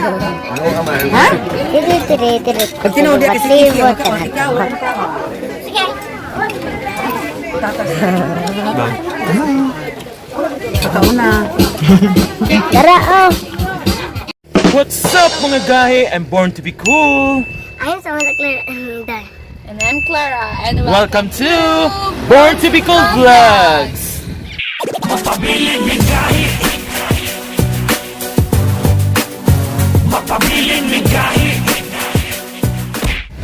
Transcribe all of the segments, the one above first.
Ha? Dire. Pag tinawag di kasi Patibot ka na. Sige. Ikaw na. Tara, oh. What's up mga gahe? I'm born to be cool. Ayun sa mga Claire. Dahil. And I'm Clara. And Welcome to Born to be Cool Vlogs.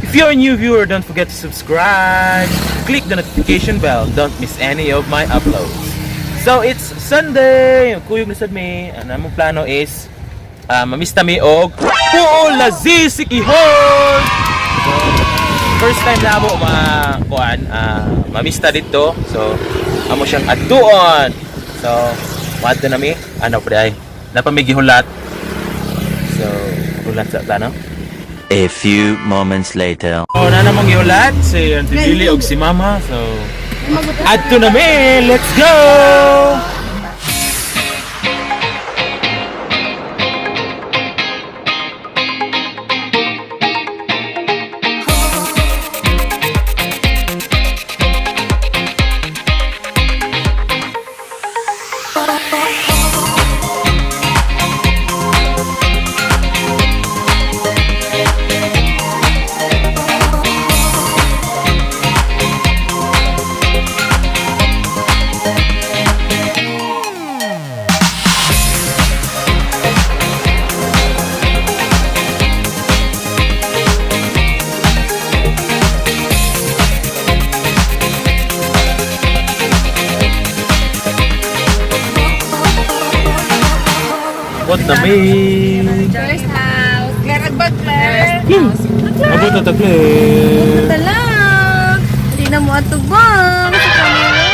If you're a new viewer, don't forget to subscribe. Click the notification bell. Don't miss any of my uploads. So it's Sunday. Kuyog na sad mi. Ang among plano is mamista mi og Pulazi Sikihon. So, first time na mo mamista dito. So amo siyang adtuon. So wadto na mi. Ano pre ay napamigihulat. So hulat sa plano. A few moments later. Oh, na namang giulat si Auntie Billy og si Mama. So adto na mi. Let's go. What na mi? Claire's house. Claire, agbag Claire. Abot na ta Claire. Talag. Hindi na mo atubang. Sa camera.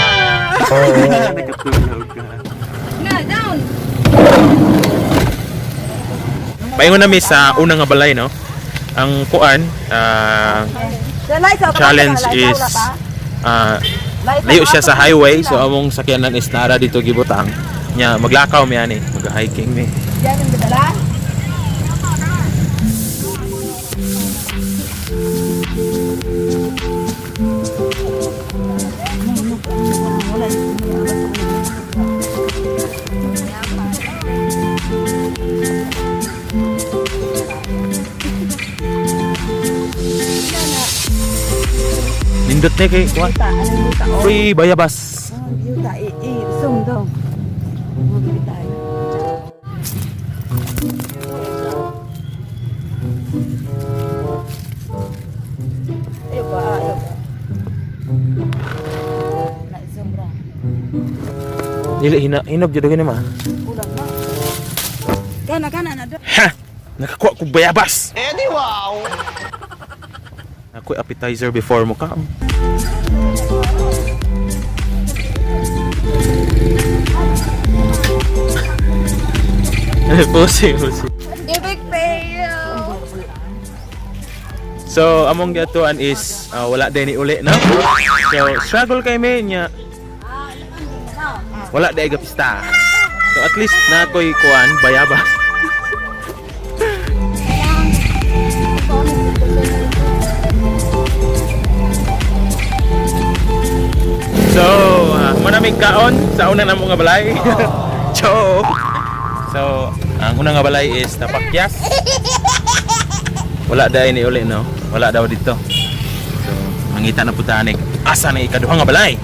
Na, down. Paingon na mi sa unang nga balay, no? Ang kuan, challenge is layo siya sa highway, so among sakyanan is nara dito gibutang. Nya maglakaw mi ani, mag-hiking mi. Yan ang badala. Nindot ni kay kuan. Free bayabas. Yuta, i-zoom daw. Mabili tayo. Ayaw ba? Na-zoom ra. Dili hinog jud gani ma. Ulan na. Kana na doon. Ha! Nakakuha ko bayabas. Wow. Ako appetizer before mo ka. Pusi. Epic fail. So among gatuan is wala din ni uli, no? So struggle kay me nya. Wala day gapista. So at least na koy kuan bayabas. So manamig kaon sa una na mga balay. Cho. So ang unang nga balay is napakyas. Wala dahil ni uli, no? Wala daw dito. So, mangita na po tanig. Asa na ikaduhang nga balay?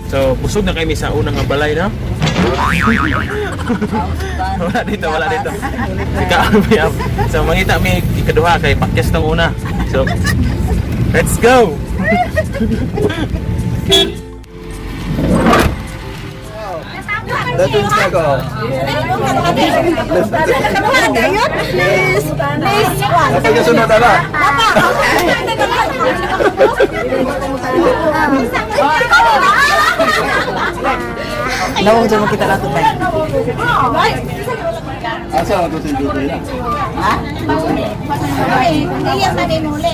So, busog na kami sa unang nga balay, no? Wala dito. So, mangita may ikaduha kay pakyas ng una. So, let's go! Let's go. Kasi kasunod na. Nawang dyan mo kita nato tayo. Asa ako sa dito na. Ha? Hindi yan na din huli.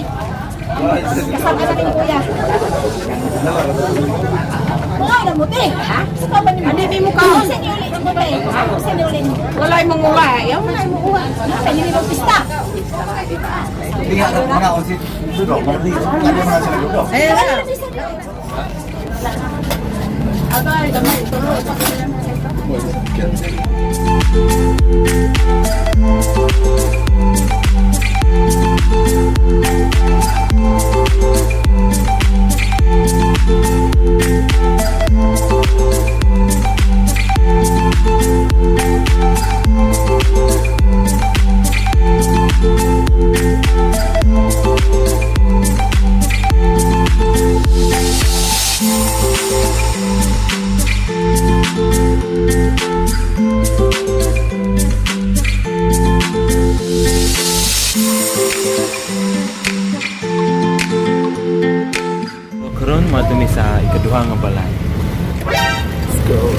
Kasama na din kuya. Wala na mo, te. Ha? Sa ka ba ni mo? Hindi mo ka. Sa ni ulit mo, te. Sa ni ulit mo. Wala mong uwa. Ayaw mo na mo uwa. Sa ni mo pista. Hindi nga mga onsit. Dudok, marami. Lagi mga sila dudok. Karon madumi sa ikaduha nga balay. Let's go.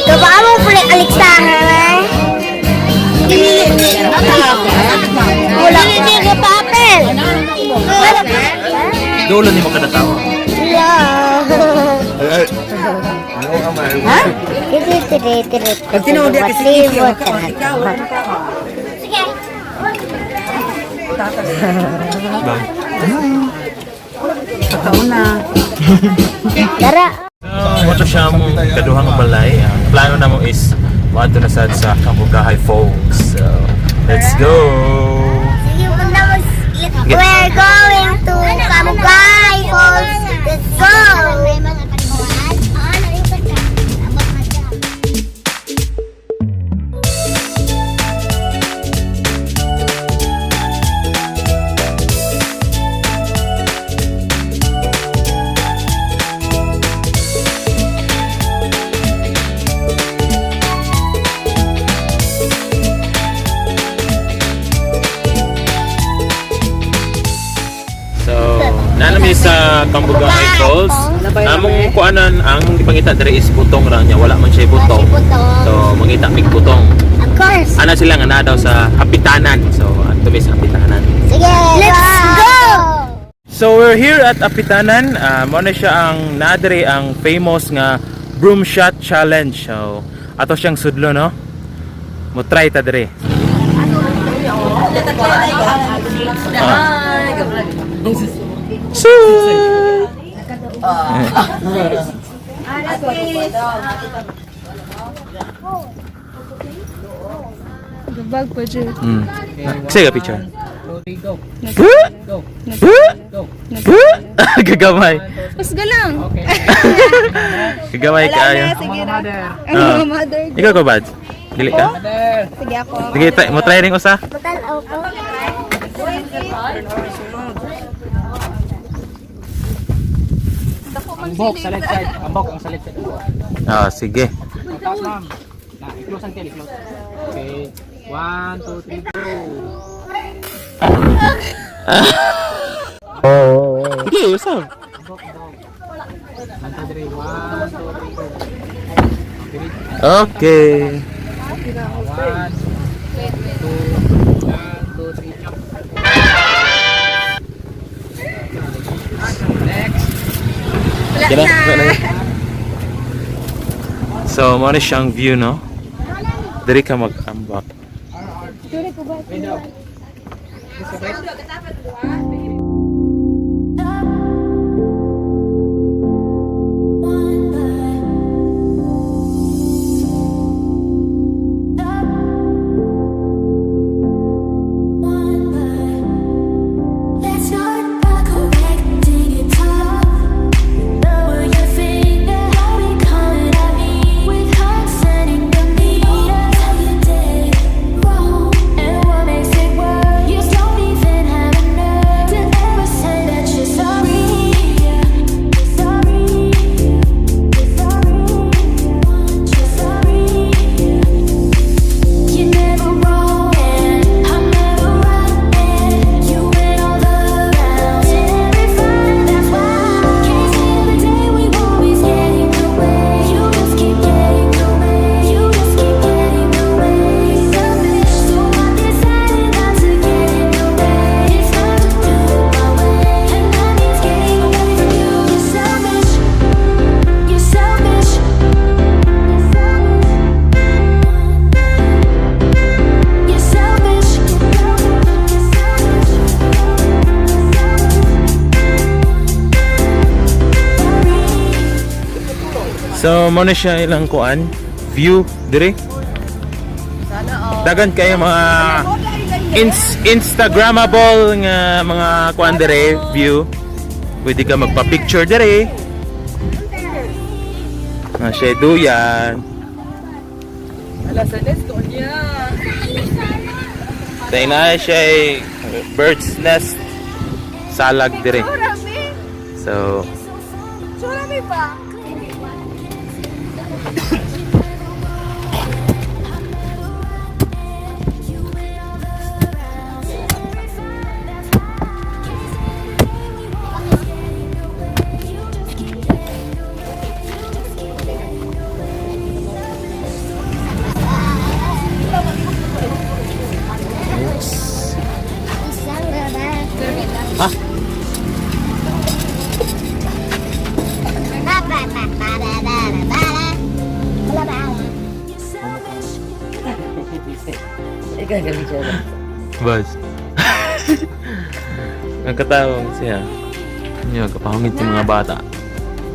Coba mo pala aliksahan. Wala ka papel. Dulo ni mo kada tawo. Ha? Tiri. Pag tinawag niya kasi ikaw, wala ka. Sige. Pagkaon na. Tara. Ito siya mong kaduhang balay. Ang plano na mo is maadto na sad sa Kabugahay folks. So, let's go. Sige, punta mo. We're going to Kamugay Falls. Let's go. Nanami sa Kambugahay Falls. Among kuanan ang ipangita diri is butong ra nya, wala man siya butong. So mangita mig butong. Of course. Ana sila nga nadaw sa Apitanan. So antumi sa Apitanan. Sige, let's go. So we're here at Apitanan. Mo na siya ang nadiri ang famous nga broom shot challenge. So ato siyang sudlo no. Mo try ta diri. Gabag pa dyan. Sige picture. Gagamay. Mas galang. Gagamay kaayo. Sige na. Ah. Ang mother. Ikaw ko bad? Dili ka? Sige ako. Sige, mo try ring usa. Patalaw ko. Ambok sa left side. Ambok ang sa left side. Ah, sige. Taas ma'am. Na, i-close ang tail, i-close. Okay. 1, 2, 3, go. Sige, usap. Ambok, ambok. 1, 2, 3, 1, 2, 3, go. Okay. 1, 2, 3, jump. Next. Kaya na. So, mo na siyang view, no? Diri ka mag-ambak. So mo na siya ilang kuan view dire. Dagan kayo mga Instagrammable nga mga kuan dire view. Pwede ka magpa-picture dire. Siya duyan. Tayo na siya bird's nest salag dire. So Ha? bus. Ang katawang siya. Ano kapahungit yung mga bata.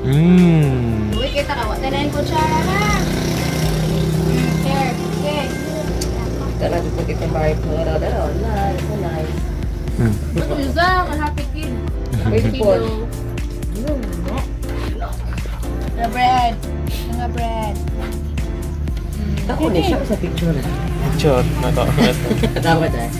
Uy, kita ka. Tanayin ko siya na. Here. Okay. Luza, ka happy kid. The bread. Mga bread. Picture. Dapat eh.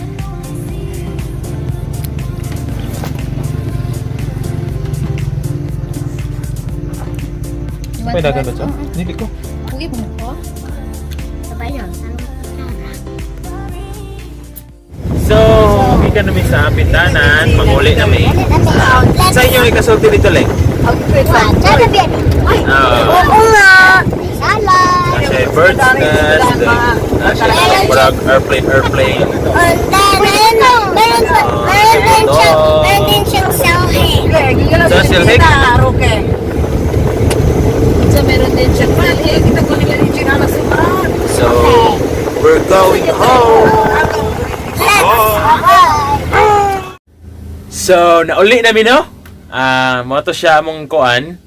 Pwede agad ba siya? Hindi ko. Uy, mo. Sabay yun. So, hindi ka namin sa Pintanan. Manguli namin. Sa inyo ikasulti dito lang. Oo nga. Salad. Kasi bird's nest. Kasi airplane. Meron din siyang selfie. So, silhig. So, meron din siya. So, we're going home. So, nauli namin no? Mo to siya among kuan.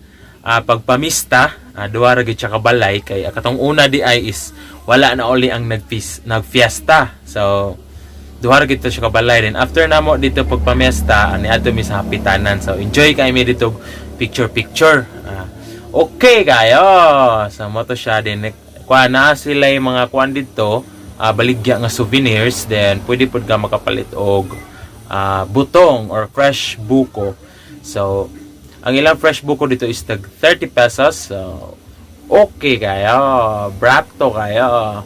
Pagpamista, duwa ra gyud siya kabalay kay katong una di ay is wala na uli ang nagfiesta. So, duha ra gyud to siya kabalay din. After namo dito pagpamiesta, ani adto mi sa Hapitanan. So, enjoy kay mi dito picture. Okay kayo. So, mo to siya din kuan na sila yung mga kuan dito, baligya nga souvenirs, then pwede pud ka makapalit og butong or fresh buko. So, ang ilang fresh buko dito is tag 30 pesos. So, okay kayo. Brakto kayo.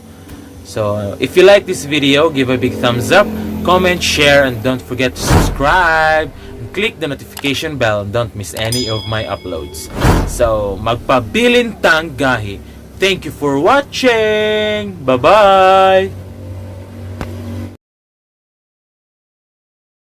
So, if you like this video, give a big thumbs up, comment, share, and don't forget to subscribe. And click the notification bell and don't miss any of my uploads. So, magpabilintang gahi. Thank you for watching. Bye-bye.